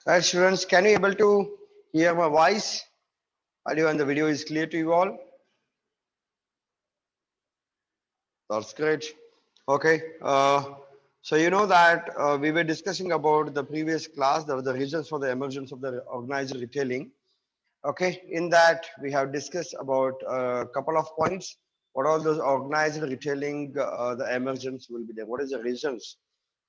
Right, students, can you able to hear my voice? Audio and the video is clear to you all? That's great. Okay. So you know that we were discussing about the previous class, the reasons for the emergence of the organized retailing. Okay. In that, we have discussed about a couple of points. What all those organized retailing, the emergence will be there. What is the reasons?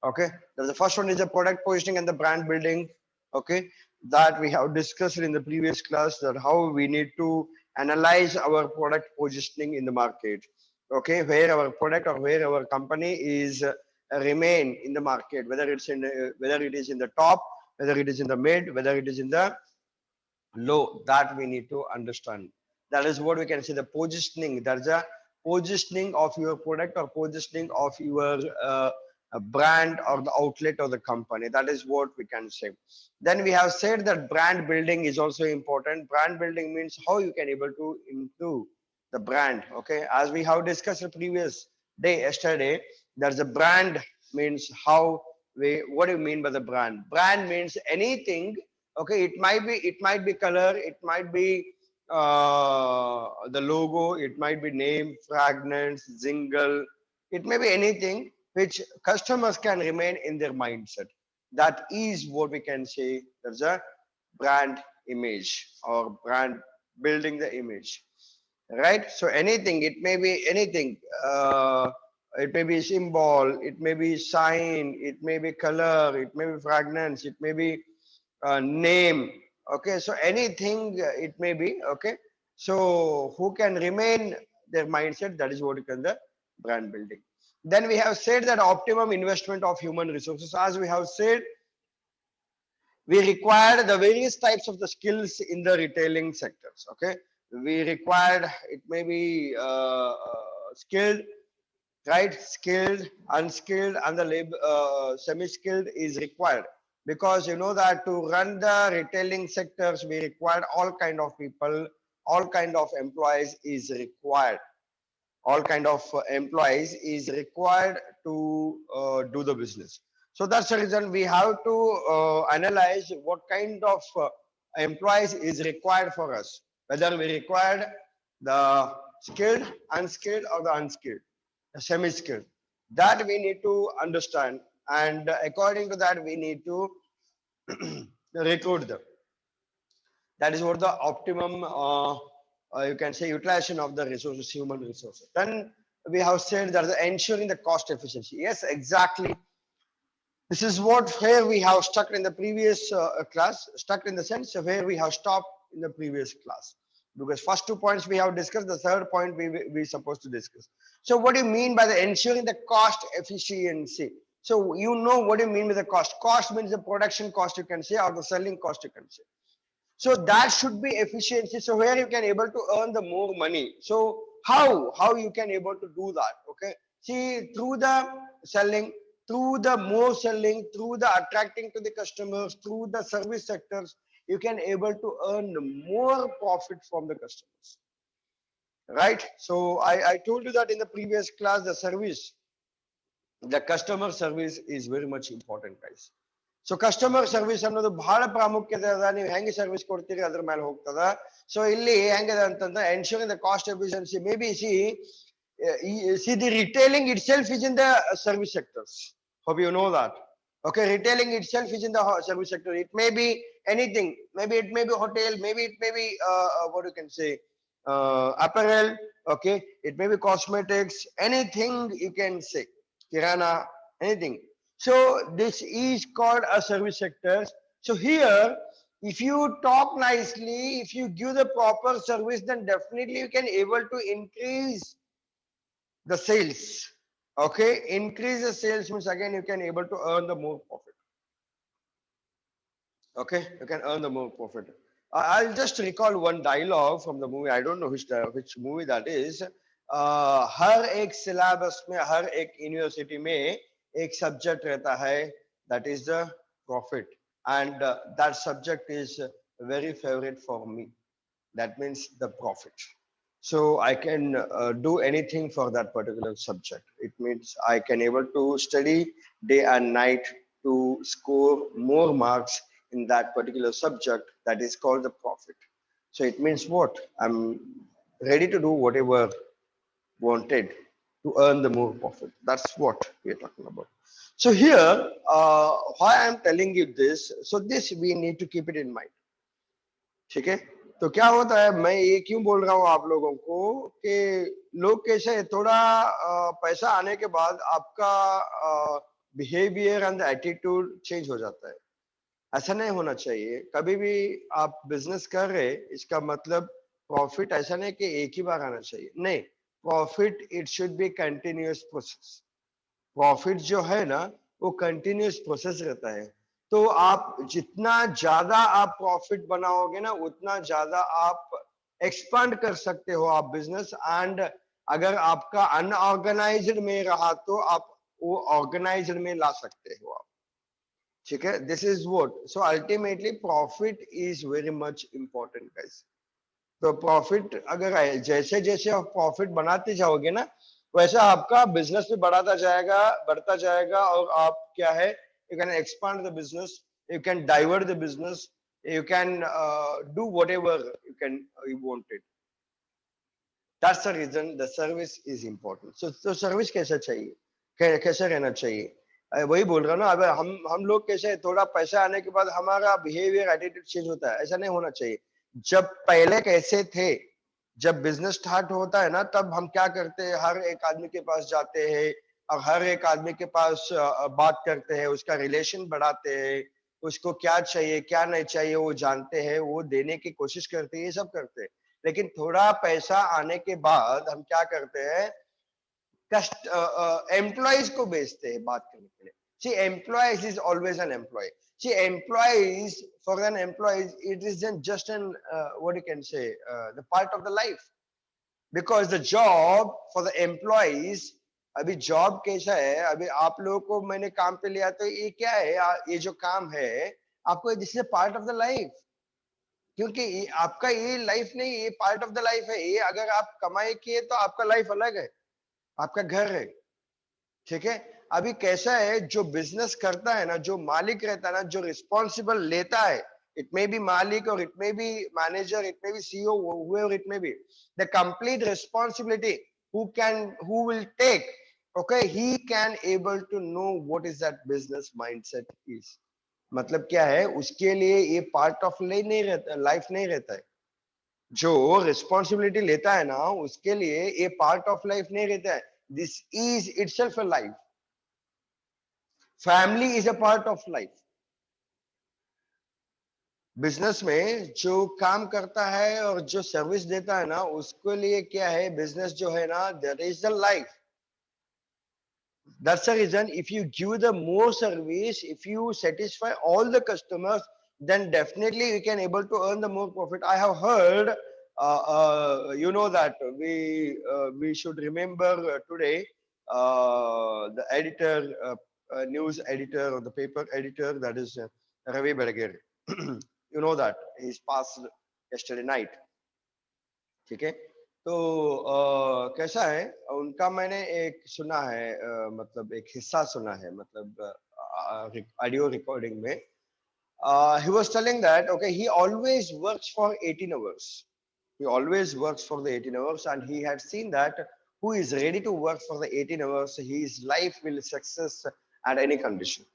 Okay. The first one is the product positioning and the brand building. Okay. That we have discussed in the previous class, that how we need to analyze our product positioning in the market. Okay. Where our product or where our company is remain in the market, whether it's in whether it is in the top, whether it is in the mid, whether it is in the low, that we need to understand. That is what we can say, the positioning. That's a positioning of your product or positioning of your brand or the outlet or the company. That is what we can say. Then we have said that brand building is also important. Brand building means how you can able to improve the brand. Okay, as we have discussed the previous day, yesterday, there's a brand means how we, what do you mean by the brand? Brand means anything. Okay, it might be color, it might be the logo, it might be name, fragrance, jingle, it may be anything which customers can remain in their mindset. That is what we can say, there's a brand image or brand building the image, right? So anything, it may be anything, it may be symbol, it may be sign, it may be color, it may be fragrance, it may be name. Okay, so anything it may be. Okay, so who can remain their mindset, that is what you can the brand building. Then we have said that optimum investment of human resources. As we have said, we required the various types of the skills in the retailing sectors. Okay, we required, it may be skilled, right, skilled, unskilled, and the labor semi-skilled is required, because you know that to run the retailing sectors we require all kind of people, all kind of employees is required, all kind of employees is required to do the business. So that's the reason we have to analyze what kind of employees is required for us, whether we required the skilled, unskilled, or the unskilled, semi-skilled. That we need to understand, and according to that we need to recruit them. That is what the optimum you can say utilization of the resources, human resources. Then we have said that the ensuring the cost efficiency. Yes, exactly. This is what where we have stuck in the previous class, stuck in the sense of where we have stopped in the previous class. Because first 2 points we have discussed, the third point we supposed to discuss. So what do you mean by the ensuring the cost efficiency? So you know what do you mean with the cost? Cost means the production cost, you can say, or the selling cost, you can say. So that should be efficiency. So where you can able to earn the more money. So how you can able to do that? Okay. See, through the selling, through the more selling, through the attracting to the customers, through the service sectors, you can able to earn more profit from the customers. Right. So I told you that in the previous class, the customer service is very much important, guys. So customer service ಅನ್ನೋದು ಬಹಳ ಪ್ರಾಮುಖ್ಯತೆ ಅದ. ನೀವು ಹೆಂಗೆ service ಕೊಡ್ತೀರಿ ಅದ್ರ ಮೇಲೆ ಹೋಗ್ತದ. ಸೊ ಇಲ್ಲಿ ಹೆಂಗದ ಅಂತಂದ್ರೆ ensuring the cost efficiency, maybe see the retailing itself is in the service sectors. Hope you know that. Okay, retailing itself is in the service sector. It may be anything. Maybe it may be hotel. Maybe it may be what you can say, apparel. Okay, it may be cosmetics. Anything you can say, kirana, anything. So this is called a service sector. So here, if you talk nicely, if you give the proper service, then definitely you can able to increase the sales. Okay, increase the sales means again you can able to earn the more profit. Okay, you can earn the more profit. I'll just recall one dialogue from the movie. I don't know which movie that is. हर एक syllabus में, हर एक university में एक subject रहता है, that is the profit, and that subject is very favorite for me. That means the profit. So I can do anything for that particular subject. It means I can able to study day and night to score more marks in that particular subject, that is called the profit. So it means what? I'm ready to do whatever wanted to earn the more profit. That's what we are talking about. So here, why I'm telling you this, so this we need to keep it in mind. ठीक है? तो क्या होता है, मैं ये क्यों बोल रहा हूँ आप लोगों को कि लोग कैसे है, थोड़ा पैसा आने के बाद आपका बिहेवियर एंड एटीट्यूड चेंज हो जाता है. ऐसा नहीं होना चाहिए. कभी भी आप बिजनेस कर रहे, इसका मतलब प्रॉफिट ऐसा नहीं कि एक ही बार आना चाहिए. नहीं, profit it should be continuous process. Profit जो है ना, वो कंटिन्यूअस प्रोसेस रहता है. तो आप जितना ज्यादा आप प्रॉफिट बनाओगे ना, उतना ज्यादा आप एक्सपांड कर सकते हो आप बिजनेस. एंड अगर आपका अनऑर्गेनाइज्ड में रहा तो आप वो ऑर्गेनाइज्ड में ला सकते हो आप. ठीक है? This is what. So ultimately profit is very much important guys. तो प्रॉफिट अगर जैसे जैसे आप प्रॉफिट बनाते जाओगे ना, वैसा आपका बिजनेस भी बढ़ता जाएगा. और आप क्या है, you can expand the business, you can divert the business, you can do whatever you can you wanted. That's the reason the service is important. तो सर्विस कैसा चाहिए, कैसे रहना चाहिए, वही बोल रहा हूँ ना. अब हम लोग कैसे, थोड़ा पैसा आने के बाद हमारा बिहेवियर एटीट्यूड चेंज होता है. ऐसा नहीं होना चाहिए. जब पहले कैसे थे, जब बिजनेस स्टार्ट होता है ना, तब हम क्या करते हैं, हर एक आदमी के पास जाते हैं और हर एक आदमी के पास बात करते हैं, उसका रिलेशन बढ़ाते हैं, उसको क्या चाहिए क्या नहीं चाहिए वो जानते हैं, वो देने की कोशिश करते हैं, ये सब करते हैं. लेकिन थोड़ा पैसा आने के बाद हम क्या करते हैं, कस्ट एम्प्लॉयज को बेचते हैं बात करने के लिए. See employees is always an employ. See employees, for an employees it is just an what you can say the part of the life. Because the job for the employees, अभी job कैसा है, अभी आप लोगों को मैंने काम पे लिया तो ये क्या है, ये जो काम है आपको, this is part of the life. क्योंकि आपका ये लाइफ नहीं, ये पार्ट ऑफ द लाइफ है. ये अगर आप कमाई किए तो आपका लाइफ अलग है, आपका घर है. ठीक है? अभी कैसा है, जो बिजनेस करता है ना, जो मालिक रहता है ना, जो रिस्पॉन्सिबल लेता है, इट मे बी मालिक और it may be manager, it may be CEO, whoever it may be, the complete responsibility who will take, okay, he can able to know what is that business mindset is. मतलब क्या है, उसके लिए ये part of नहीं रहता, life नहीं रहता है. जो रिस्पॉन्सिबिलिटी लेता है ना, उसके लिए ये पार्ट ऑफ लाइफ नहीं रहता है. This is itself a life. Family is a part of life. Business में जो काम करता है और जो सर्विस देता है ना, उसके लिए क्या है, बिजनेस जो है ना, that is the life. That's the reason if you give the more service, if you satisfy all the customers, then definitely you can able to earn the more profit. I have heard, you know that we should remember today the editor, news editor or the paper editor, that is Ravi Bedagere. You know that he's passed yesterday night. ठीक है? तो कैसा है, उनका मैंने एक सुना है, मतलब एक हिस्सा सुना है, मतलब ऑडियो रिकॉर्डिंग में. He was telling that okay, he always works for 18 hours. He always works for the 18 hours, and he had seen that who is ready to work for the 18 hours, his life will success at any condition.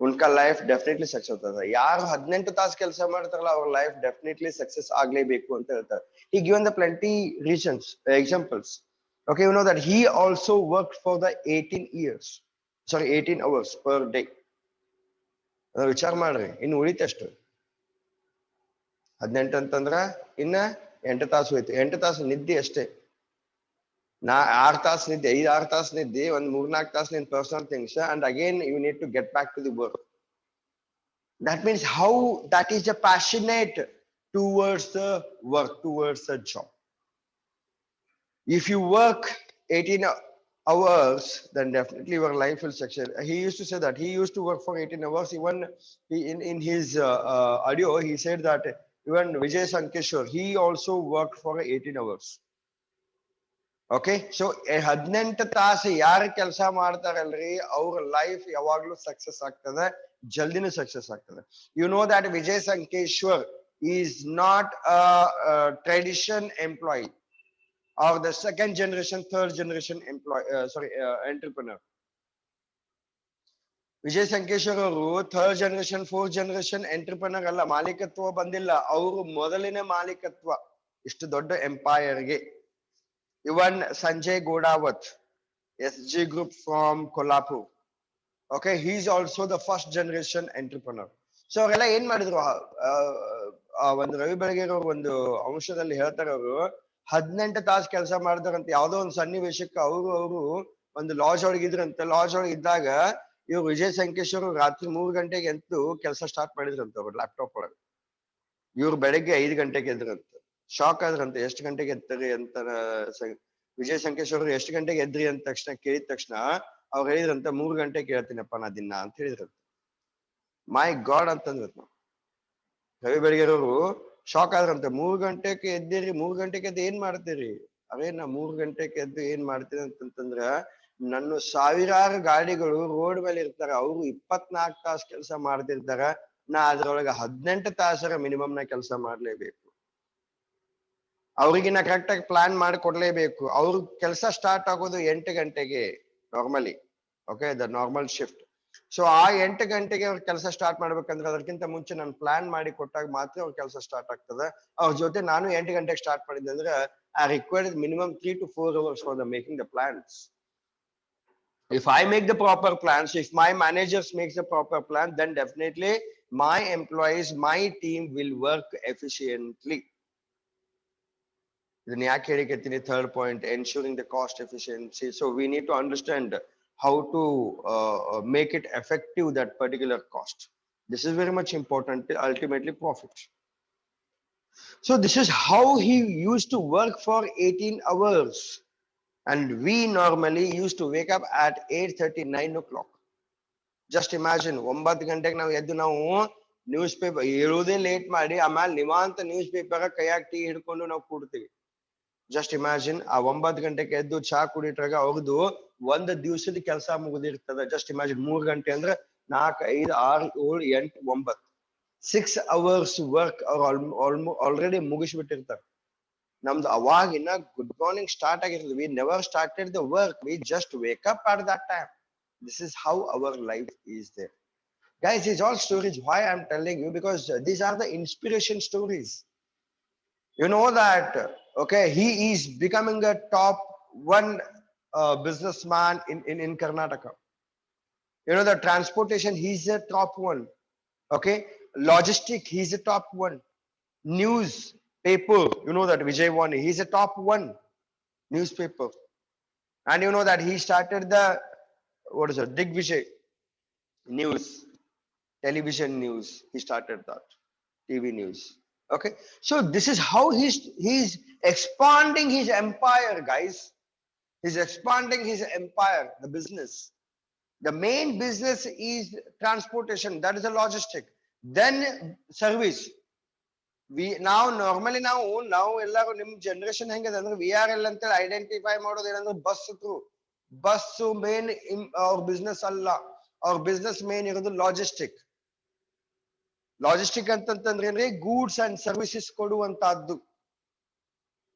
उनका life definitely success होता था. यार 18 ತಾಸು ಕೆಲಸ ಮಾಡ್ತಾರಲ್ಲ, ಅವ್ರ life definitely success ಆಗ್ಲೇಬೇಕು ಅಂತ ಹೇಳ್ತಾರೆ. He given the plenty reasons, examples. Okay, you know that he also worked for the 18 years, sorry 18 hours per day. ವಿಚಾರ ಮಾಡ್ರಿ, ಇನ್ನು ಉಳಿತಷ್ಟು 18 ಅಂತಂದ್ರ ಇನ್ನ 8 ತಾಸು ಹೋಯ್ತು. 8 ತಾಸು ನಿದ್ದೆ ಅಷ್ಟೇ. 6 ತಾಸು ನಿದ್ದೆ, 5-6 ತಾಸು ನಿದ್ದೆ, ಒಂದ್ 3-4 ತಾಸು ನಿನ್ personal things, and again you need to get back to the work. That means how that is a passionate towards the work, towards the job. If you work 18 hours, then definitely your life will succeed. He used to say that he used to work for 18 hours. Even in his audio, he said that even Vijay Sankeshwar, he also worked for 18 hours. Okay, so 18 ತಾಸು ಯಾರು ಕೆಲಸ ಮಾಡ್ತಾರಲ್ರಿ, ಅವ್ರ life ಯಾವಾಗ್ಲೂ success ಆಗ್ತದೆ. ಜಲ್ದಿನೂ success ಆಗ್ತದೆ. You know that Vijay Sankeshwar is not a tradition employee or the second generation, third generation employee, entrepreneur. Vijay Sankeshwar ಅವರು third generation fourth generation entrepreneur ಅಲ್ಲ, ಮಾಲೀಕತ್ವ ಬಂದಿಲ್ಲ, ಅವರು ಮೊದಲಿನ ಮಾಲೀಕತ್ವ ಇಷ್ಟು ದೊಡ್ಡ ಎಂಪೈರ್ಗೆ. Even Sanjay Ghodawat, SG Group from Kolhapur. Okay, he is also the first generation entrepreneur. So ಅವರೆಲ್ಲ ಏನ್ ಮಾಡಿದ್ರು, ಒಂದು ರವಿ ಬೆಳಗೆರೆ ಅವರು ಒಂದು ಅಂಶದಲ್ಲಿ ಹೇಳ್ತಾರೆ, ಅವರು 18 ತಾಸು ಕೆಲಸ ಮಾಡಿದಾರಂತ. ಯಾವ್ದೋ ಒಂದು ಸನ್ನಿವೇಶಕ್ಕೆ ಅವರು ಒಂದು ಲಾಡ್ಜ್ ಒಳಗೆ ಇದ್ರಂತೆ. ಲಾಡ್ಜ್ ಒಳಗೆ ಇದ್ದಾಗ ಇವ್ರು ವಿಜಯ್ ಸಂಕೇಶ್ವರ್ ರಾತ್ರಿ 3 ಗಂಟೆಗೆ ಎದ್ದು ಕೆಲಸ ಸ್ಟಾರ್ಟ್ ಮಾಡಿದ್ರಂತ ಅವ್ರು ಲ್ಯಾಪ್ಟಾಪ್ ಒಳಗೆ. ಇವ್ರು ಬೆಳಗ್ಗೆ 5 ಗಂಟೆಗೆ ಎದ್ರಂತ. ಶಾಕ್ ಆದ್ರಂತೆ, ಎಷ್ಟು ಗಂಟೆಗೆ ಎದ್ತರಿ ಅಂತ. ವಿಜಯ್ ಸಂಕೇಶ್ವರ್ ಎಷ್ಟು ಗಂಟೆಗೆ ಎದ್ರಿ ಅಂತ ತಕ್ಷಣ ಕೇಳಿದ ತಕ್ಷಣ ಅವ್ರು ಹೇಳಿದ್ರಂತ, 3 ಗಂಟೆಗೆ ಹೇಳ್ತೀನಪ್ಪ ನಾ ದಿನ ಅಂತ ಹೇಳಿದ್ರಂತ. ಮೈ ಗಾಡ್ ಅಂತಂದ್ರ ರವಿ ಬೆಳಗೆರವರು ಶಾಕ್ ಆದ್ರಂತೆ. 3 ಗಂಟೆಗೆ ಎದ್ದಿರಿ, 3 ಗಂಟೆಗೆ ಎದ್ದು ಏನ್ ಮಾಡ್ತೀರಿ? ಅವೇ ನಾ 3 ಗಂಟೆಗೆ ಎದ್ದು ಏನ್ ಮಾಡ್ತೀನಿ ಅಂತಂದ್ರ, ನನ್ನ ಸಾವಿರಾರು ಗಾಡಿಗಳು ರೋಡ್ ಮೇಲೆ ಇರ್ತಾರ, ಅವ್ರು 24 ತಾಸು ಕೆಲಸ ಮಾಡ್ತಿರ್ತಾರ, ನಾ ಅದ್ರೊಳಗೆ 18 ತಾಸರ ಮಿನಿಮಮ್ ನಾ ಕೆಲಸ ಮಾಡ್ಲೇಬೇಕು. ಅವ್ರಿಗೆ ನಾ ಕರೆಕ್ಟ್ ಆಗಿ ಪ್ಲಾನ್ ಮಾಡಿ ಕೊಡ್ಲೇಬೇಕು. ಅವ್ರ ಕೆಲಸ ಸ್ಟಾರ್ಟ್ ಆಗೋದು 8 ಗಂಟೆಗೆ normally. Okay, the normal shift. So ಆ 8 ಗಂಟೆಗೆ ಅವ್ರ ಕೆಲಸ ಸ್ಟಾರ್ಟ್ ಮಾಡ್ಬೇಕಂದ್ರೆ ಅದಕ್ಕಿಂತ ಮುಂಚೆ ನಾನು ಪ್ಲಾನ್ ಮಾಡಿ ಕೊಟ್ಟಾಗ ಮಾತ್ರ ಅವ್ರ ಕೆಲಸ ಸ್ಟಾರ್ಟ್ ಆಗ್ತದೆ. ಅವ್ರ ಜೊತೆ ನಾನು 8 ಗಂಟೆಗೆ ಸ್ಟಾರ್ಟ್ ಮಾಡಿದ್ದೆ ಅಂದ್ರೆ I required minimum 3 to 4 hours for the making the plans. If I make the proper plans, if my managers makes the proper plan, then definitely my employees, my team will work efficiently. ಇದನ್ನ ಯಾಕೆ ಹೇಳಿಕತ್ತೀನಿ? Third point, ensuring the cost efficiency. So we need to understand how to make it effective, that particular cost. This is very much important, ultimately profit. So this is how he used to work for 18 hours, and we normally used to wake up at 8:30, 9 o'clock. Just imagine, 9 ಗಂಟೆಗೆ ನಾವು ಎದ್ದು ನಾವು news paper ಹೇಳೋದೇ late ಮಾಡಿ, ಆಮೇಲೆ ನಿವಾಂತ news paper ಕೈಯಾಗ tea ಹಿಡ್ಕೊಂಡು ನಾವು ಕೂಡ್ತೀವಿ. ಜಸ್ಟ್ ಇಮ್ಯಾಜಿನ್, ಆ 9 ಗಂಟೆಗೆ ಎದ್ದು ಚಾ ಕುಡಿಟ್ರಾಗ ಅವ್ರದ್ದು ಒಂದು ದಿವಸದ ಕೆಲಸ ಮುಗಿದಿರ್ತದ. ಜಸ್ಟ್ ಇಮ್ಯಾಜಿನ್, 3 ಗಂಟೆ ಅಂದ್ರೆ 4, 5, 6, 7, 8, 9 6 hours ವರ್ಕ್ ಅವ್ರು ಆಲ್ರೆಡಿ ಮುಗಿಸ್ಬಿಟ್ಟಿರ್ತಾರೆ. ನಮ್ದು ಅವಾಗಿನ ಗುಡ್ ಮಾರ್ನಿಂಗ್ ಸ್ಟಾರ್ಟ್ ಆಗಿರ್ತದೆ. We never started the work, we just wake up at that time. This is how our life is there. Guys, these all stories, why I'm telling you, because these are the inspiration stories. You know that, okay, he is becoming a top one businessman in Karnataka. You know, the transportation, he's a top one. Okay, logistic, he's a top one. News paper, you know that Vijayawani, he's a top one newspaper. And you know that he started the, what is it, Digvijay news, television news. He started that TV news. Okay, so this is how he's expanding his empire, guys. He's expanding his empire, the business. The main business is transportation, that is a logistic. Then service. We now normally ನಾವು ಎಲ್ಲರೂ ನಿಮ್ generation ಹೆಂಗಿದೆ ಅಂದ್ರೆ VRL ಅಂತ identify ಮಾಡೋದು ಏನಂದ್ರೆ bus through. Bus main ಅವ್ರ business ಅಲ್ಲ, ಅವ್ರ ಬಿಸ್ನೆಸ್ ಮೇನ್ ಇರೋದು ಲಾಜಿಸ್ಟಿಕ್. ಲಾಜಿಸ್ಟಿಕ್ ಅಂತಂದ್ರೆ ಏನ್ರಿ, ಗೂಡ್ಸ್ ಅಂಡ್ ಸರ್ವಿಸಸ್ ಕೊಡುವಂತಹದ್ದು.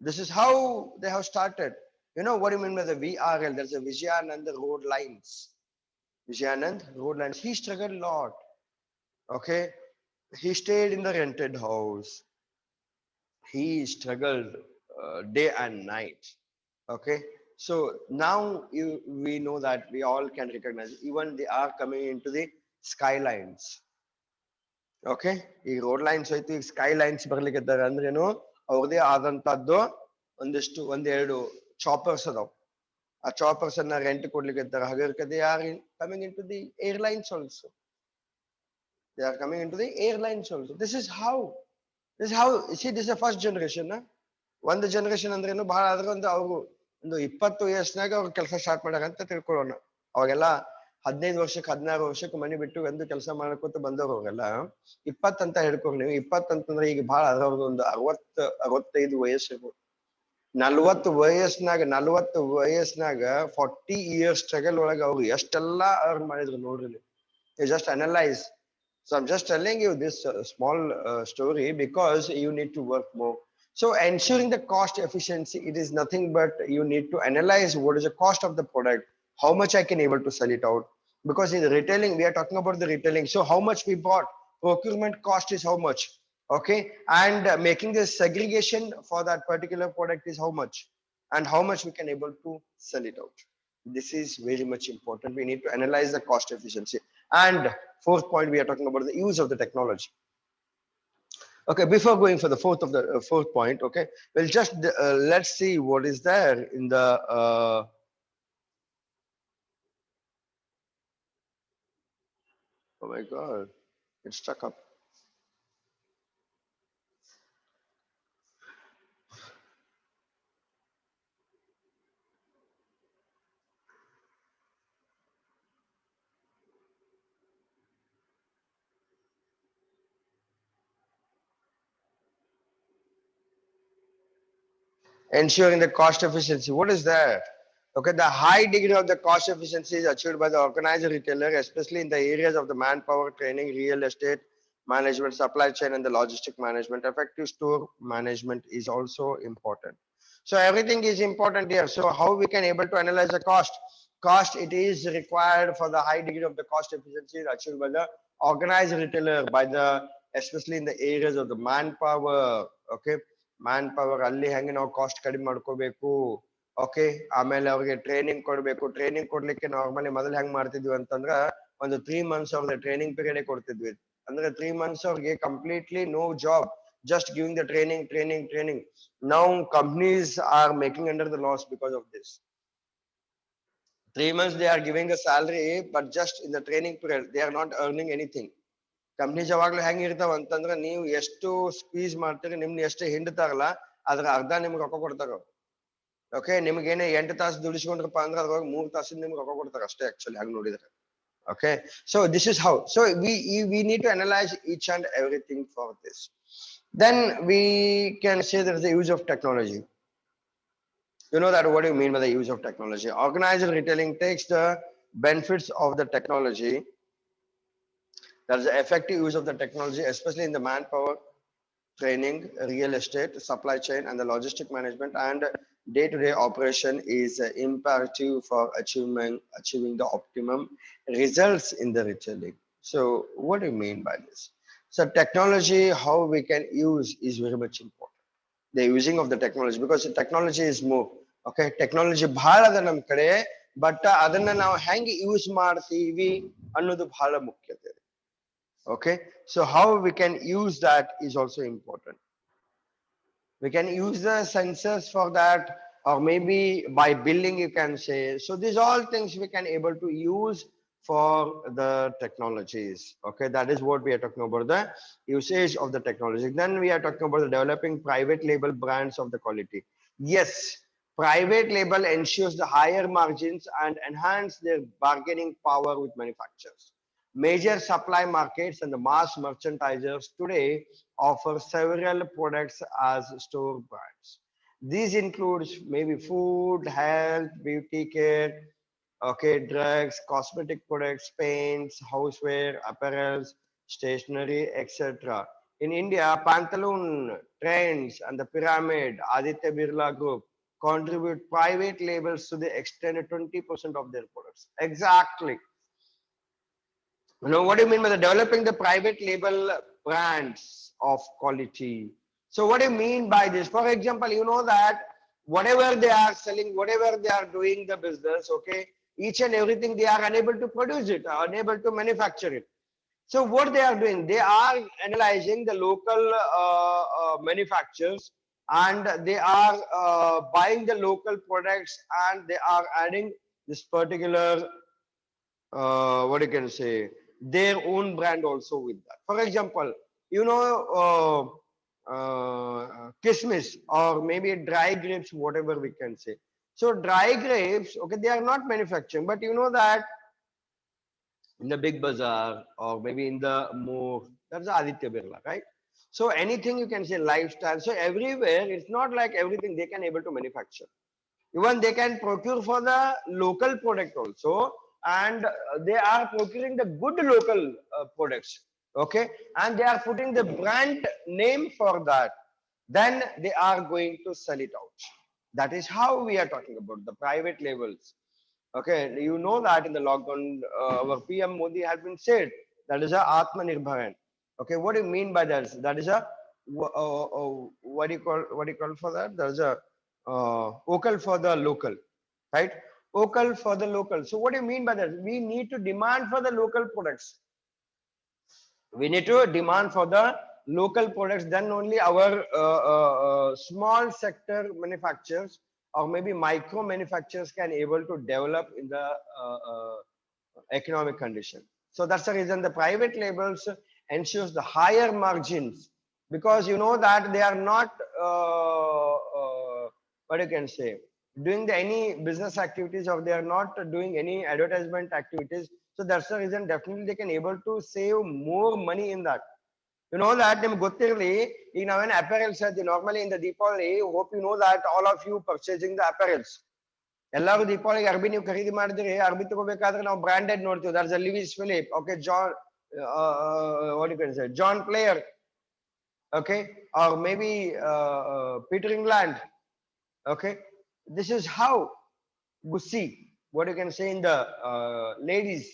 This is how they have started. You know what do you mean by the VRL? There's a Vijayanand road lines. Vijayanand road lines. He struggled a lot. Okay, he stayed in the rented house. He struggled day and night. Okay, so now we know that we all can recognize, even they are coming into the skylines. Okay, ಈ road lines ಹೋಯ್ತು, ಈಗ sky lines ಬರ್ಲಿಕ್ಕಿದ್ದಾರೆ. ಅಂದ್ರೆ ಏನು, ಅವ್ರದೇ ಆದಂತದ್ದು ಒಂದೆರಡು choppers ಅದಾವ. ಆ choppers ಅನ್ನ ರೆಂಟ್ ಕೊಡ್ಲಿಕ್ಕಿದ್ದಾರೆ. ಹಾಗಾದ್ರೆ they are coming into the airlines also. They are coming into the airlines also. This is how see this first generation. ಒಂದು ಜನರೇಷನ್ ಅಂದ್ರೆ ಏನು, ಬಹಳ ಆದ್ರೆ ಅವ್ರು ಒಂದು 20 ವಯಸ್ಸಿನಾಗ ಅವ್ರು ಕೆಲಸ ಸ್ಟಾರ್ಟ್ ಮಾಡ್ಯಾರ ಅಂತ ತಿಳ್ಕೊಳ್ಳೋಣ. ಅವಾಗೆಲ್ಲ 15 ವರ್ಷಕ್ಕೆ 16 ವರ್ಷಕ್ಕೆ ಮನೆ ಬಿಟ್ಟು ಒಂದು ಕೆಲಸ ಮಾಡ್ಕೊತ ಬಂದವ್ರು. ಅವ್ರೆಲ್ಲ 20 ಅಂತ ಹಿಡ್ಕೊಂಡು ನೀವು. 20 ಅಂತಂದ್ರೆ ಈಗ ಬಹಳ ಅದ್ರವ್ರದ್ದು ಒಂದು 60-65 ವಯಸ್ಸು. 40 ವಯಸ್ಸಿನಾಗ 40 years ಸ್ಟ್ರಗಲ್ ಒಳಗೆ ಅವ್ರು ಎಷ್ಟೆಲ್ಲಾ ಅರ್ನ್ ಮಾಡಿದ್ರು ನೋಡ್ರಿ. Just analyse. So I'm just telling you this small story because you need to work more. So ensuring the cost efficiency, it is nothing but you need to analyze what is the cost of the product, how much I can able to sell it out. Because in the retailing, we are talking about the retailing. So how much we bought, procurement cost is how much, okay, and making the segregation for that particular product is how much, and how much we can able to sell it out. This is very much important. We need to analyze the cost efficiency. And fourth point, we are talking about the use of the technology. Okay, before going for the fourth point, okay, well, just let's see what is there in the oh my god, it's stuck up. Ensuring the cost efficiency. What is that? Okay, the high degree of the cost efficiency is achieved by the organizer retailer, especially in the areas of the manpower, training, real estate management, supply chain, and the logistic management. Effective store management is also important. So everything is important here. So how we can able to analyze the cost? Cost, it is required for the high degree of the cost efficiency is achieved by the organized retailer, by the especially in the areas of the manpower. Okay, man power ಅಲ್ಲಿ ಹೆಂಗೆ ನಾವು cost ಕಡಿಮೆ ಮಾಡ್ಕೋಬೇಕು. Okay, ಆಮೇಲೆ ಅವ್ರಿಗೆ training ಕೊಡ್ಬೇಕು. Training ಕೊಡ್ಲಿಕ್ಕೆ normally ಮೊದಲು ಹೆಂಗ್ ಮಾಡ್ತಿದ್ವಿ ಅಂತಂದ್ರ ಒಂದು 3 months ಅವ್ರಿಗೆ ಟ್ರೈನಿಂಗ್ ಪೀರಿಯಡ್ ಕೊಡ್ತಿದ್ವಿ. ಅಂದ್ರೆ 3 months ಅವ್ರಿಗೆ completely no job, just giving the training. Now companies are making under the loss because of this. 3 months they are giving a salary, but just in the training period they are not earning anything. Company ಯಾವಾಗ್ಲೂ ಹೆಂಗ್ ಇರ್ತಾವ ಅಂತಂದ್ರೆ ನೀವು ಎಷ್ಟು squeeze ಮಾಡ್ತೀರಿ, ನಿಮ್ನ ಎಷ್ಟು ಹಿಂಡ್ತಾರಲ್ಲ ಅದ್ರ ಅರ್ಧ ನಿಮ್ಗೆ ರೊಕ್ಕ ಕೊಡ್ತಾರ. ಓಕೆ, ನಿಮ್ಗೇನೆ 8 ತಾಸು ದುಡಿಸ್ಕೊಂಡ್ರಪ್ಪ ಅಂದ್ರೆ ಅದ್ರೊಳಗೆ 3 ತಾಸಿನ ನಿಮ್ಗೆ ರೊಕ್ಕ ಕೊಡ್ತಾರೆ ಅಷ್ಟೇ, ಆಕ್ಚುಲಿ ಹಂಗ್ ನೋಡಿದ್ರೆ. Okay, so this is how. So we need to analyze each and everything for this. Then we can say there is the use of technology. You know that what do you mean by the use of technology? Organized retailing takes the benefits of the technology. There is the effective use of the technology, especially in the manpower, training, real estate, supply chain, and the logistic management and day-to-day operation is imperative for achieving the optimum results in the retailing. So what do you mean by this? So technology, how we can use is very much important. The using of the technology, because the technology is more. Okay, technology ಬಹಳ ಅದ ನಮ್ ಕಡೆ, but ಅದನ್ನ ನಾವು ಹೆಂಗ್ use ಮಾಡ್ತೀವಿ ಅನ್ನೋದು ಬಹಳ ಮುಖ್ಯತೆ. Okay, so how we can use that is also important. We can use the sensors for that, or maybe by building you can say. So these all things we can able to use for the technologies. Okay, that is what we are talking about, the usage of the technology. Then we are talking about the developing private label brands of the quality. Yes, private label ensures the higher margins and enhance their bargaining power with manufacturers. Major supply markets and the mass merchandisers today offer several products as store brands. These includes maybe food, health, beauty care, okay, drugs, cosmetic products, paints, houseware, apparels, stationery, etc. In India, Pantaloon, Trends, and the Pyramid, Aditya Birla Group contribute private labels to the extent of 20% of their products. Exactly. You know what do you mean by the developing the private label brands of quality? So what do you mean by this? For example, you know that whatever they are selling, whatever they are doing the business, okay, each and everything they are unable to produce it, unable to manufacture it. So what they are doing, they are analyzing the local manufacturers, and they are buying the local products, and they are adding this particular what you can say, their own brand also with that. For example, you know, kismis or maybe dry grapes, whatever we can say. So dry grapes, okay, they are not manufacturing, but you know that in the big bazaar or maybe in the more, that's Aditya Birla, right? So anything you can say lifestyle. So everywhere, it's not like everything they can able to manufacture. Even they can procure for the local product also, and they are procuring the good local products. Okay, and they are putting the brand name for that, then they are going to sell it out. That is how we are talking about the private labels. Okay, you know that in the lockdown, our PM Modi has been said that is a Atmanirbharan. Okay, what do you mean by that? That is a what do you call for that? That is a vocal for the local, right? Vocal for the local. So what do you mean by that? We need to demand for the local products. We need to demand for the local products, then only our small sector manufacturers or maybe micro manufacturers can able to develop in the economic condition. So that's the reason the private labels ensures the higher margins, because you know that they are not what you can say doing any business activities, or they are not doing any advertisement activities. So that's the reason definitely they can able to save more money in that. You know that ನಿಮ್ಗೆ ಗೊತ್ತಿರಲಿ, ಈಗ ನಾವೇನು apparels ಹೇಳ್ತೀವಿ normally in the Deepavali. Hope you know that all of you purchasing the apparels. ಎಲ್ಲರೂ ದೀಪಾವಳಿಗೆ ಅರ್ಬಿ ನೀವು ಖರೀದಿ ಮಾಡಿದ್ರಿ, ಅರ್ಬಿ ತಗೋಬೇಕಾದ್ರೆ ನಾವು ಬ್ರಾಂಡೆಡ್ ನೋಡ್ತೀವಿ. That's Levi's Philip, okay, John what you can say John Player, okay, or maybe Peter England. Okay, this is how Gussi, what you can say in the ladies.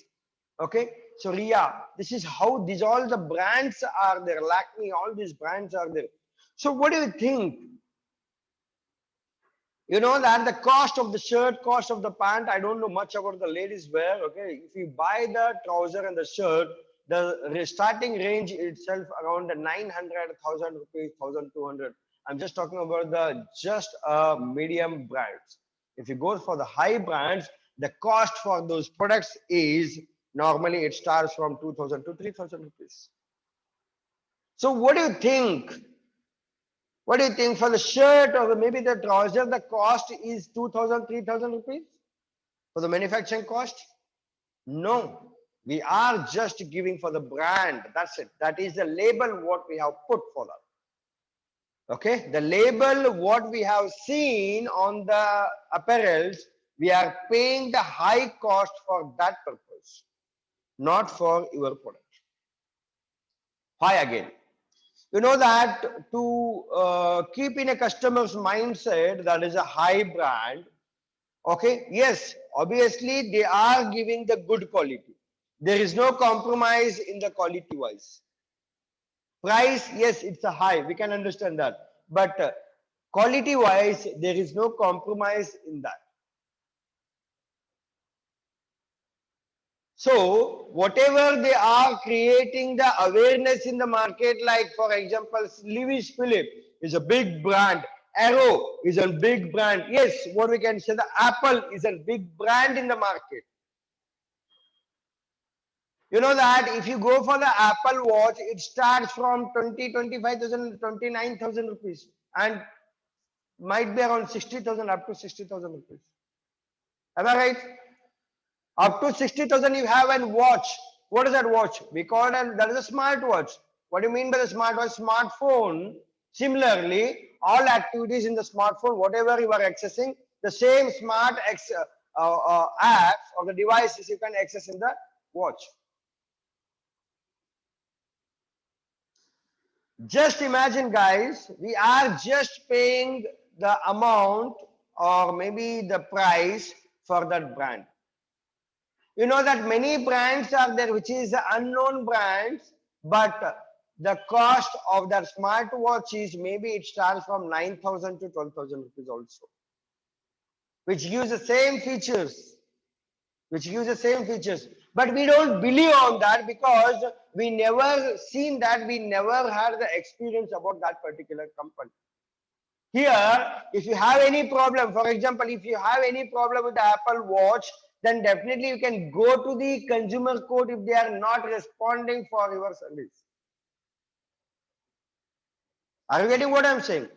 Okay, so Ria, this is how these all the brands are there. Lakme, all these brands are there. So what do you think? You know that the cost of the shirt, cost of the pant, I don't know much about the ladies wear. Okay, if you buy the trouser and the shirt, the starting range itself around the 900,000 rupees, 1,200. I'm just talking about the just medium brands. If you go for the high brands, the cost for those products is normally it starts from 2,000 to 3,000 rupees. So what do you think? What do you think for the shirt or maybe the trouser? The cost is 2,000, 3,000 rupees for the manufacturing cost? No, we are just giving for the brand. That's it. That is the label what we have put for that. Okay, the label what we have seen on the apparels, we are paying the high cost for that purpose, not for your product. Why again? You know that to keep in a customer's mindset that is a high brand. Okay, yes, obviously they are giving the good quality. There is no compromise in the quality wise. Price, yes, it's a high, we can understand that, but quality wise there is no compromise in that. So whatever they are creating the awareness in the market, like for example, Lewis Philip is a big brand. Arrow is a big brand. Yes, what we can say, the Apple is a big brand in the market. You know that if you go for the Apple Watch, it starts from 20, 25,000, 29,000 rupees and might be around 60,000 up to 60,000 rupees. Am I right? Up to 60,000 you have a watch. What is that watch? We call it, that is a smart watch. What do you mean by the smart watch? Smartphone. Similarly, all activities in the smartphone, whatever you are accessing, the same smart apps or the devices you can access in the watch. Just imagine, guys, we are just paying the amount or maybe the price for that brand. You know that many brands are there which is unknown brands, but the cost of that smartwatch is maybe it starts from 9,000 to 12,000 rupees also, which gives the same features, but we don't believe on that because we never seen that, we never had the experience about that particular company. Here, if you have any problem, for example, if you have any problem with the Apple Watch, then definitely you can go to the consumer court if they are not responding for your service. Are you getting what I'm saying?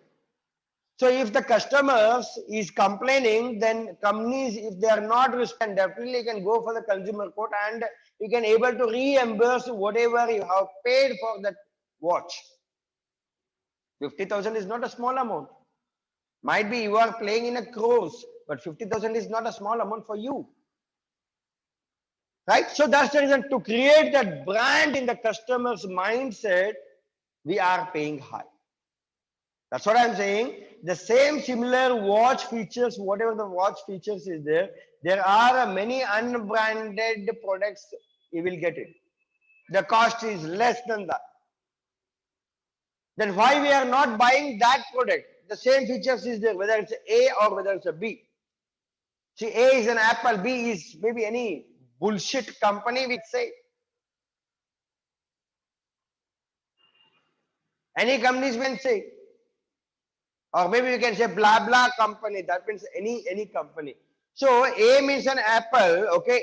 So if the customers is complaining, then companies, if they are not responding, definitely can go for the consumer court and you can able to reimburse whatever you have paid for that watch. 50,000 is not a small amount. Might be you are playing in a crores, but 50,000 is not a small amount for you. right? So that's the reason to create that brand in the customer's mindset, we are paying high. That's what I'm saying. The same similar watch features, whatever the watch features is there are many unbranded products, you will get it. The cost is less than that. Then why we are not buying that product? The same features is there, whether it's A or whether it's a B. See, A is an Apple, B is maybe any bullshit company, we say. Any companies can say. Or maybe we can say blah blah company. That means any company. So A means an Apple. Okay,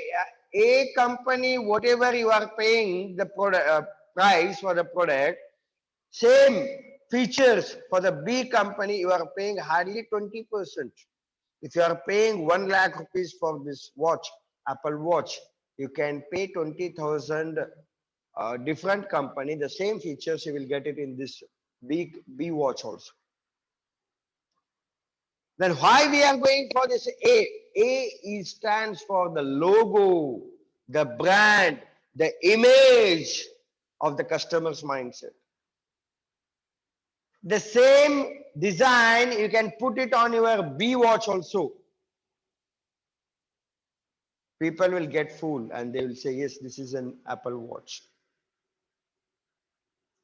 A company, whatever you are paying the product price for the product, same features for the B company, you are paying hardly 20%. If you are paying 1 lakh rupees for this watch, Apple Watch, you can pay 20,000 different company. The same features you will get it in this B watch also. Then why we are going for this A? A stands for the logo, the brand, the image of the customer's mindset. The same design, you can put it on your B watch also. People will get fooled and they will say, yes, this is an Apple Watch.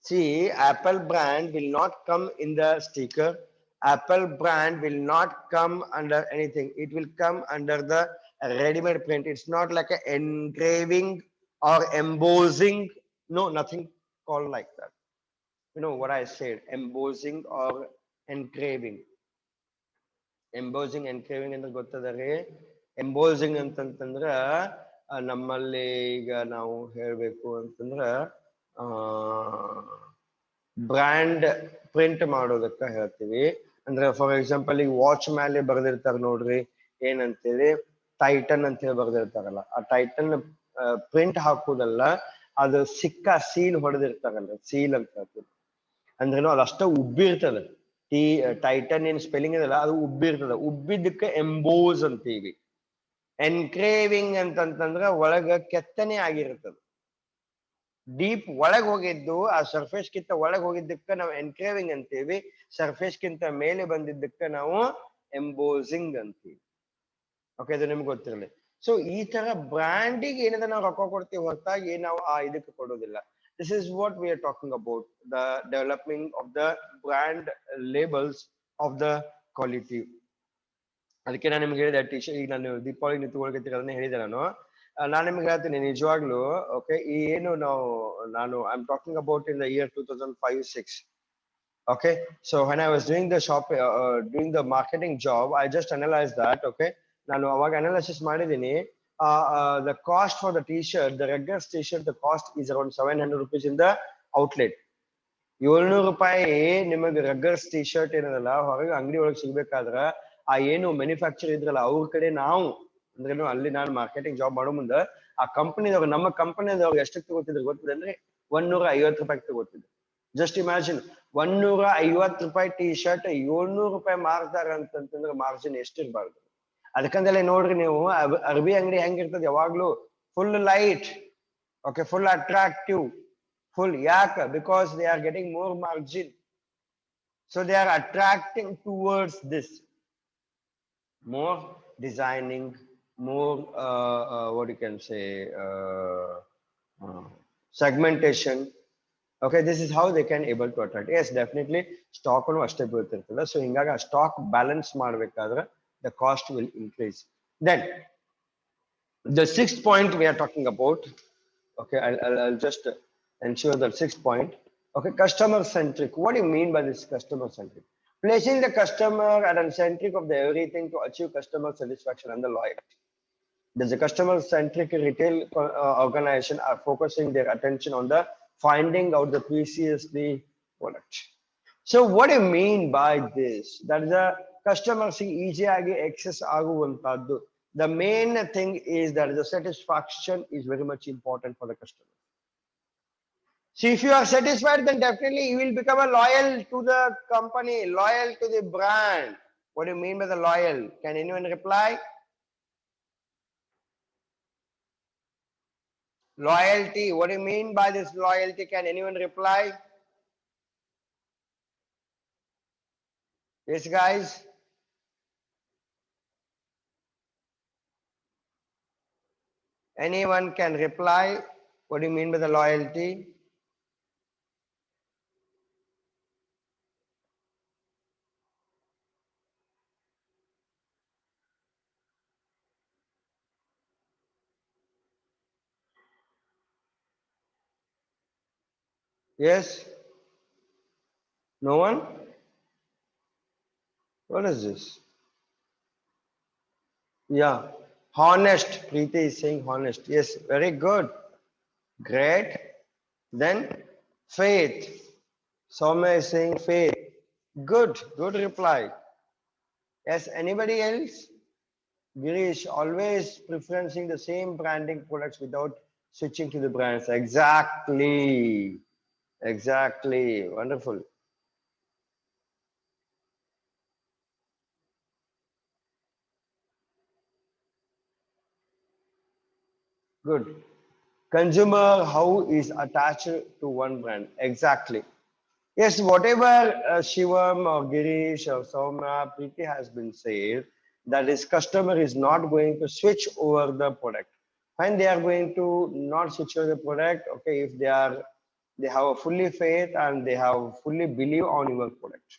See, Apple brand will not come in the sticker. Apple brand will not come under anything. It will come under the ready-made print. It's not like an engraving or embossing. No, nothing called like that. You know what I said, embossing or engraving. Embossing, engraving ಅಂದ್ರೆ ಗೊತ್ತದರಿ. Embossing ಅಂತಂತಂದ್ರ ನಮ್ಮಲ್ಲಿ ಈಗ ನಾವು ಹೇಳಬೇಕು ಅಂತಂದ್ರ brand print ಮಾಡೋದಕ್ಕೆ ಹೇಳ್ತೀವಿ. ಅಂದ್ರೆ for example ಈಗ ವಾಚ್ ಮೇಲೆ ಬರೆದಿರ್ತಾರೆ ನೋಡ್ರಿ, ಏನಂತೇಳಿ ಟೈಟನ್ ಅಂತ ಹೇಳಿ ಬರೆದಿರ್ತಾರಲ್ಲ, ಆ ಟೈಟನ್ ಪ್ರಿಂಟ್ ಹಾಕುದಲ್ಲ, ಅದು ಸಿಕ್ಕ ಸೀಲ್ ಹೊಡೆದಿರ್ತಾರಲ್ಲ, ಸೀಲ್ ಅಂತ ಹೇಳ್ತೀವಿ. ಅಂದ್ರೇನು ಅದಷ್ಟ ಉಬ್ಬಿ ಇರ್ತದೆ. ಟೈಟನ್ ಏನ್ ಸ್ಪೆಲ್ಲಿಂಗ್ ಇದಲ್ಲ, ಅದು ಉಬ್ಬಿ ಇರ್ತದೆ. ಉಬ್ಬಿದ್ದಕ್ಕೆ ಎಂಬೋಸ್ ಅಂತೀವಿ. ಎನ್ಕ್ರೇವಿಂಗ್ ಅಂತಂತಂದ್ರೆ ಒಳಗ ಕೆತ್ತನೆ ಆಗಿರ್ತದೆ. ಡೀಪ್ ಒಳಗೆ ಹೋಗಿದ್ದು, ಆ ಸರ್ಫೇಸ್ ಕಿಂತ ಒಳಗೆ ಹೋಗಿದ್ದಕ್ಕೆ ನಾವು ಎನ್ಕ್ರೇವಿಂಗ್ ಅಂತೀವಿ. ಸರ್ಫೇಸ್ ಕಿಂತ ಮೇಲೆ ಬಂದಿದ್ದಕ್ಕೆ ನಾವು ಎಂಬೋಸಿಂಗ್ ಅಂತೀವಿ. ಓಕೆ, ಅದು ನಿಮ್ಗೆ ಗೊತ್ತಿರಲಿ. ಸೊ ಈ ತರ ಬ್ರ್ಯಾಂಡಿಗೆ ಏನಿದೆ ನಾವು ರೊಕ್ಕ ಕೊಡ್ತೀವಿ, ಹೊರತಾಗಿ ನಾವು ಆ ಇದಕ್ಕೆ ಕೊಡೋದಿಲ್ಲ. This is what we are talking about, the developing of the brand labels of the quality. ಅದಕ್ಕೆ ನಾನು ನಿಮ್ಗೆ ಹೇಳಿದೆ, ಟೀಚರ್ ಈಗ ನಾನು ದೀಪಾವಳಿ ನಿಂತ್ಕೊಳ್ಕತ್ತೀನಿ ಅದನ್ನ ಹೇಳಿದೆ ನಾನು ನಿಮ್ಗೆ ಹೇಳ್ತೀನಿ ನಿಜವಾಗ್ಲು. ಓಕೆ, ಈ ಏನು ನಾನು I am talking about in the year 2005-06. Okay, so when I was doing the doing the marketing job, I just analyzed that. Okay, ನಾನು ಅವಾಗ ಅನಾಲಿಸಿಸ್ ಮಾಡಿದ್ದೀನಿ. The cost for the t-shirt, the regular t-shirt, the cost is around 700 rupees in the outlet. 700 ರೂಪಾಯಿ ನಿಮಗೆ ರಗ್ಗರ್ಸ್ T shirt ಏನದಲ್ಲ ಹೊರಗೆ ಅಂಗಡಿ ಒಳಗೆ ಸಿಗ್ಬೇಕಾದ್ರ ಆ ಏನು ಮ್ಯಾನುಫ್ಯಾಕ್ಚರ್ ಇದ್ರಲ್ಲ ಅವ್ರ ಕಡೆ ನಾವು ಅಂದ್ರೇನು, ಅಲ್ಲಿ ನಾನು ಮಾರ್ಕೆಟಿಂಗ್ ಜಾಬ್ ಮಾಡೋ ಮುಂದೆ ಆ ಕಂಪನಿದವ್ರು, ನಮ್ಮ ಕಂಪನಿದವ್ರು ಎಷ್ಟಕ್ಕೆ ತಗೋತಿದ್ರು ಗೊತ್ತಿದೆ ಅಂದ್ರೆ 150 ರೂಪಾಯಿಗೆ ತಗೋತಿದ್ರು. ಜಸ್ಟ್ ಇಮ್ಯಾಜಿನ್, 150 ರೂಪಾಯಿ ಟಿ ಶರ್ಟ್ 700 ರೂಪಾಯಿ ಮಾರ್ತಾರ ಅಂತಂತಂದ್ರೆ ಮಾರ್ಜಿನ್ ಎಷ್ಟಿರ್ಬಾರ್ದು. ಅದಕ್ಕಂದಲೇ ನೋಡ್ರಿ ನೀವು ಅರ್ಬಿ ಅಂಗಡಿ ಹೆಂಗಿರ್ತದೆ ಯಾವಾಗ್ಲೂ full light, okay, full attractive, full. ಯಾಕೆ? Because they are getting more margin. So they are attracting towards this more designing, more what you can say, segmentation. Okay, this is how they can able to attract. Yes, definitely stock ಅನ್ನು ಅಷ್ಟೇ ಬೀಳ್ತಿರ್ತದೆ. So ಹಿಂಗಾಗಿ ಆ stock balance ಮಾಡ್ಬೇಕಾದ್ರೆ the cost will increase. Then the sixth point we are talking about, okay, I'll just ensure the sixth point. Okay, customer centric. What do you mean by this customer centric? Placing the customer at the centric of the everything to achieve customer satisfaction and the loyalty. There's a customer centric retail organization are focusing their attention on the finding out the previously product. So what do you mean by this? That is a customer easy access aguvantaddu. The main thing is that the satisfaction is very much important for the customer. See, if you are satisfied, then definitely you will become a loyal to the company, loyal to the brand. What do you mean by the loyal? Can anyone reply? Loyalty. What do you mean by this loyalty? Can anyone reply? Yes, guys. Anyone can reply. What do you mean by the loyalty? Yes? No one? What is this? Yeah. Honest. Preeti is saying honest. Yes, very good. Great. Then faith. Soumya is saying faith. Good. Good reply. Yes, anybody else? Girish, always preferencing the same branding products without switching to the brands. Exactly. Exactly. Wonderful. Good. Consumer, how is attached to one brand? Exactly. Yes, whatever Shivam or Girish or Soumya, Preeti has been said, that is customer is not going to switch over the product. When they are going to not switch over the product, okay, if they have a fully faith and they have fully believe on your product.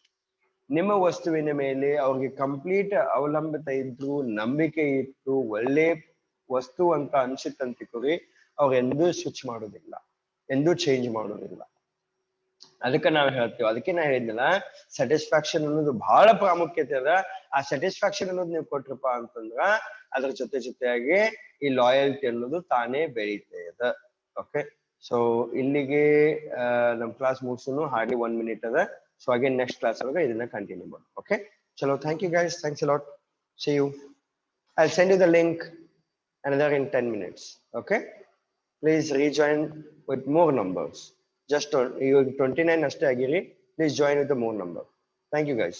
ನಿಮ್ಮ ವಸ್ತುವಿನ ಮೇಲೆ ಅವ್ರಿಗೆ complete ಅವಲಂಬಿತ ಇದ್ದು ನಂಬಿಕೆ ಇಟ್ಟು ಒಳ್ಳೆ ವಸ್ತು ಅಂತ ಅನ್ಸಿತ್ತಂತ ತಿಳ್ಕೊರಿ ಅವ್ರು ಎಂದೂ ಸ್ವಿಚ್ ಮಾಡೋದಿಲ್ಲ ಎಂದೂ ಚೇಂಜ್ ಮಾಡೋದಿಲ್ಲ ಅದಕ್ಕೆ ನಾವು ಹೇಳ್ತೀವಿ ಅದಕ್ಕೆ ನಾ ಹೇಳಿದ್ನಲ್ಲ ಸ್ಯಾಟಿಸ್ಫ್ಯಾಕ್ಷನ್ ಅನ್ನೋದು ಬಹಳ ಪ್ರಾಮುಖ್ಯತೆ ಅದ ಆ ಸ್ಯಾಟಿಸ್ಫ್ಯಾಕ್ಷನ್ ಅನ್ನೋದು ನೀವು ಕೊಟ್ರಪ್ಪ ಅಂತಂದ್ರ ಅದ್ರ ಜೊತೆ ಜೊತೆಯಾಗಿ ಈ ಲಾಯಲ್ಟಿ ಅನ್ನೋದು ತಾನೇ ಬೆಳೀತೇ ಅದ ಓಕೆ ಸೊ ಇಲ್ಲಿಗೆ ನಮ್ಮ ಕ್ಲಾಸ್ ಮುಗಿಸೋನು ಹಾರ್ಡ್ಲಿ 1 minute ಅದ ಸೊ ಅಗೇನ್ ನೆಕ್ಸ್ಟ್ ಕ್ಲಾಸ್ ಒಳಗೆ ಇದನ್ನ ಕಂಟಿನ್ಯೂ ಮಾಡೋಣ ಓಕೆ ಚಲೋ thank you guys thanks a lot see you I send you the link another in 10 minutes okay please rejoin with more numbers just you 29 ಅಷ್ಟೇ ಆಗಿರಿ please join with the more number thank you guys